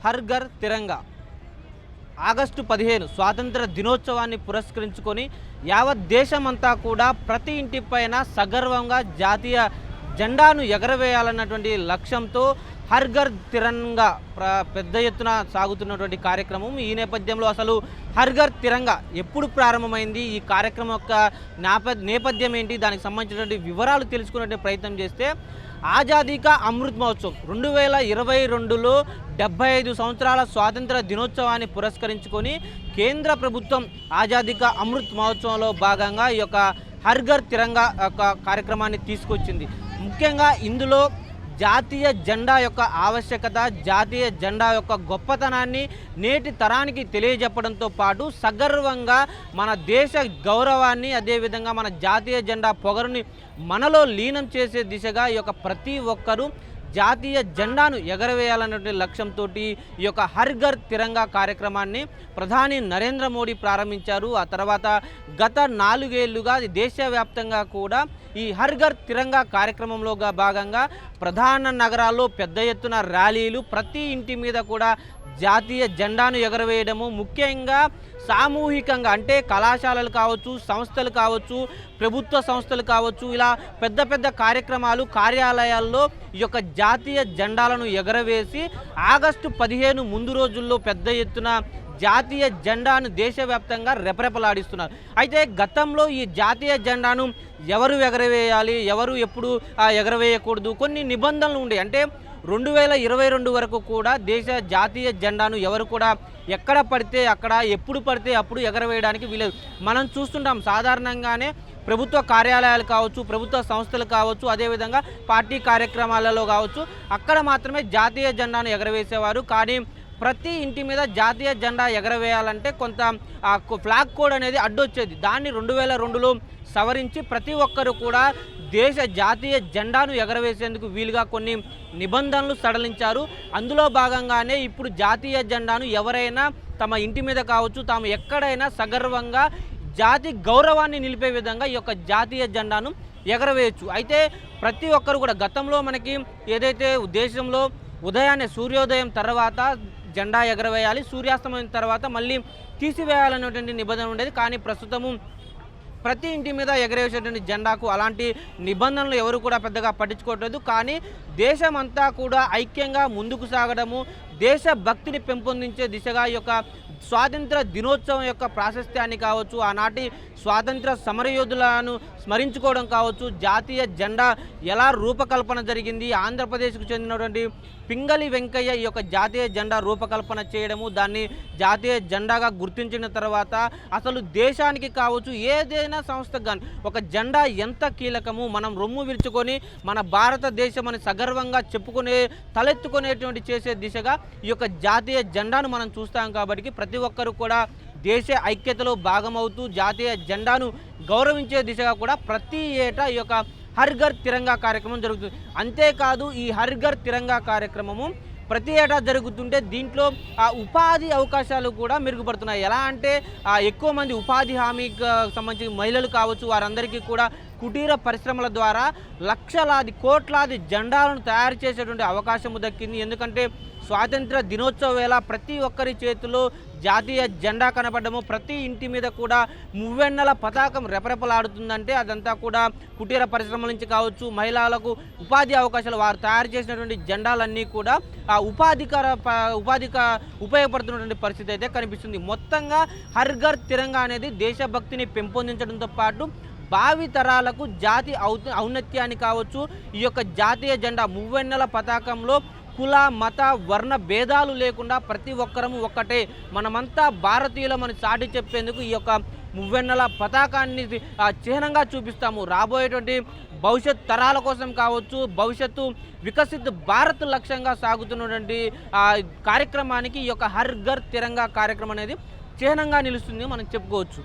Har Ghar Tiranga August 15 స్వాతంత్ర దినోత్సవాన్ని పురస్కరించుకొని యావత్ దేశమంతా కూడా ప్రతి ఇంటిపైన సగర్వంగా జాతీయ జెండాను ఎగరవేయాలన్నటువంటి లక్ష్యంతో హర్ ఘర్ తిరంగా పెద్ద ఎత్తున సాగుతున్నటువంటి కార్యక్రమం. ఈ నేపథ్యంలో అసలు హర్ ఘర్ తిరంగా ఎప్పుడు ప్రారంభమైంది, ఈ కార్యక్రమం యొక్క నేపథ్యం ఏంటి, దానికి సంబంధించినటువంటి వివరాలు తెలుసుకునే ప్రయత్నం చేస్తే ఆజాదీ కా అమృత్ మహోత్సవ్ 2022లో 75 సంవత్సరాల స్వాతంత్ర దినోత్సవాన్ని పురస్కరించుకొని కేంద్ర ప్రభుత్వం ఆజాదీ కా అమృత్ మహోత్సవంలో భాగంగా ఈ యొక్క హర్ ఘర్ తిరంగా కార్యక్రమాన్ని తీసుకొచ్చింది. ముఖ్యంగా ఇందులో జాతీయ జెండా యొక్క ఆవశ్యకత, జాతీయ జెండా యొక్క గొప్పతనాన్ని నేటి తరానికి తెలియజెప్పడంతో పాటు సగర్వంగా మన దేశ గౌరవాన్ని, అదేవిధంగా మన జాతీయ జెండా పొగరుని మనలో లీనం చేసే దిశగా ఈ యొక్క ప్రతి ఒక్కరూ జాతీయ జెండాను ఎగరవేయాలనే లక్ష్యంతో ఈ యొక్క హర్ ఘర్ తిరంగా కార్యక్రమాన్ని ప్రధాని నరేంద్ర మోడీ ప్రారంభించారు. ఆ తర్వాత గత 4 ఏళ్లుగా దేశవ్యాప్తంగా కూడా ఈ హర్ ఘర్ తిరంగా కార్యక్రమంలో భాగంగా ప్రధాన నగరాల్లో పెద్ద ఎత్తున ర్యాలీలు, ప్రతి ఇంటి మీద కూడా జాతీయ జెండాను ఎగరవేయడము, ముఖ్యంగా సామూహికంగా అంటే కళాశాలలు కావచ్చు, సంస్థలు కావచ్చు, ప్రభుత్వ సంస్థలు కావచ్చు, ఇలా పెద్ద పెద్ద కార్యక్రమాలు కార్యాలయాల్లో ఈ యొక్క జాతీయ జెండాలను ఎగరవేసి ఆగస్టు 15 ముందు రోజుల్లో పెద్ద ఎత్తున జాతీయ జెండాను దేశవ్యాప్తంగా రెపరెపలాడిస్తున్నారు. అయితే గతంలో ఈ జాతీయ జెండాను ఎవరు ఎగరవేయాలి, ఎవరు ఎప్పుడు ఎగరవేయకూడదు కొన్ని నిబంధనలు ఉండే. అంటే 2022 వరకు కూడా దేశ జాతీయ జెండాను ఎవరు కూడా ఎక్కడ పడితే అక్కడ, ఎప్పుడు పడితే అప్పుడు ఎగరవేయడానికి వీలేదు. మనం చూస్తుంటాం సాధారణంగానే ప్రభుత్వ కార్యాలయాలు కావచ్చు, ప్రభుత్వ సంస్థలు కావచ్చు, అదేవిధంగా పార్టీ కార్యక్రమాలలో కావచ్చు, అక్కడ మాత్రమే జాతీయ జెండాను ఎగరవేసేవారు. కానీ ప్రతి ఇంటి మీద జాతీయ జెండా ఎగరవేయాలంటే కొంత ఫ్లాగ్ కోడ్ అనేది అడ్డొచ్చేది. దాన్ని 2002లో సవరించి ప్రతి ఒక్కరు కూడా దేశ జాతీయ జెండాను ఎగరవేసేందుకు వీలుగా కొన్ని నిబంధనలు సడలించారు. అందులో భాగంగానే ఇప్పుడు జాతీయ జెండాను ఎవరైనా తమ ఇంటి మీద కావచ్చు, తాము ఎక్కడైనా సగర్వంగా జాతి గౌరవాన్ని నిలిపే విధంగా ఈ యొక్క జాతీయ జెండాను ఎగరవేయచ్చు. అయితే ప్రతి ఒక్కరు కూడా గతంలో మనకి ఏదైతే దేశంలో ఉదయాన్నే సూర్యోదయం తర్వాత జెండా ఎగరవేయాలి, సూర్యాస్తమయం తర్వాత మళ్ళీ తీసివేయాలనేటువంటి నిబంధన ఉండేది. కానీ ప్రస్తుతము ప్రతి ఇంటి మీద ఎగరవేసేటువంటి జెండాకు అలాంటి నిబంధనలు ఎవరు కూడా పెద్దగా పట్టించుకోవట్లేదు. కానీ దేశమంతా కూడా ఐక్యంగా ముందుకు సాగడము, దేశభక్తిని పెంపొందించే దిశగా ఈ యొక్క స్వాతంత్ర దినోత్సవం యొక్క ప్రాశస్త్యాన్ని కావచ్చు, ఆనాటి స్వాతంత్ర సమరయోధులను స్మరించుకోవడం కావచ్చు, జాతీయ జెండా ఎలా రూపకల్పన జరిగింది, ఆంధ్రప్రదేశ్కు చెందినటువంటి పింగళి వెంకయ్య ఈ యొక్క జాతీయ జెండా రూపకల్పన చేయడము, దాన్ని జాతీయ జెండాగా గుర్తించిన తర్వాత అసలు దేశానికి కావచ్చు ఏదైనా సంస్థకు కానీ ఒక జెండా ఎంత కీలకము, మనం రొమ్ము విరుచుకొని మన భారతదేశం అని సగర్వంగా చెప్పుకునే తలెత్తుకునేటువంటి చేసే దిశగా ఈ యొక్క జాతీయ జెండాను మనం చూస్తాం. కాబట్టి ప్రతి ఒక్కరు కూడా దేశ ఐక్యతలో భాగమవుతూ జాతీయ జెండాను గౌరవించే దిశగా కూడా ప్రతి ఏటా ఈ యొక్క హర్ ఘర్ తిరంగా కార్యక్రమం జరుగుతుంది. అంతేకాదు ఈ హర్ ఘర్ తిరంగా కార్యక్రమము ప్రతి ఏటా జరుగుతుంటే దీంట్లో ఉపాధి అవకాశాలు కూడా మెరుగుపడుతున్నాయి. ఎలా అంటే ఎక్కువ మంది ఉపాధి హామీకి సంబంధించిన మహిళలు కావచ్చు, వారందరికీ కూడా కుటీర పరిశ్రమల ద్వారా లక్షలాది కోట్లాది జెండాలను తయారు చేసేటువంటి అవకాశం దక్కింది. ఎందుకంటే స్వాతంత్ర దినోత్సవ వేళ ప్రతి ఒక్కరి చేతిలో జాతీయ జెండా కనపడము, ప్రతి ఇంటి మీద కూడా మువ్వెన్నెల పతాకం రెపరెపలాడుతుందంటే అదంతా కూడా కుటీర పరిశ్రమల నుంచి కావచ్చు, మహిళలకు ఉపాధి అవకాశాలు, వారు తయారు చేసినటువంటి జెండాలన్నీ కూడా ఉపాధికి ఉపయోగపడుతున్నటువంటి పరిస్థితి అయితే కనిపిస్తుంది. మొత్తంగా హర్ ఘర్ తిరంగా అనేది దేశభక్తిని పెంపొందించడంతో పాటు భావి తరాలకు జాతి ఔన్నత్యాన్ని కావచ్చు, ఈ యొక్క జాతీయ జెండా మువ్వెన్నెల పతాకంలో కుల మత వర్ణ భేదాలు లేకుండా ప్రతి ఒక్కరము ఒక్కటే, మనమంతా భారతీయులమని చాటి చెప్పేందుకు ఈ యొక్క మువ్వెన్నెల పతాకాన్ని చిహ్నంగా చూపిస్తాము. రాబోయేటువంటి భవిష్యత్ తరాల కోసం కావచ్చు, భవిష్యత్తు వికసిత్ భారత్ లక్ష్యంగా సాగుతున్నటువంటి కార్యక్రమానికి ఈ యొక్క హర్ ఘర్ తిరంగా కార్యక్రమం అనేది చిహ్నంగా నిలుస్తుంది మనం చెప్పుకోవచ్చు.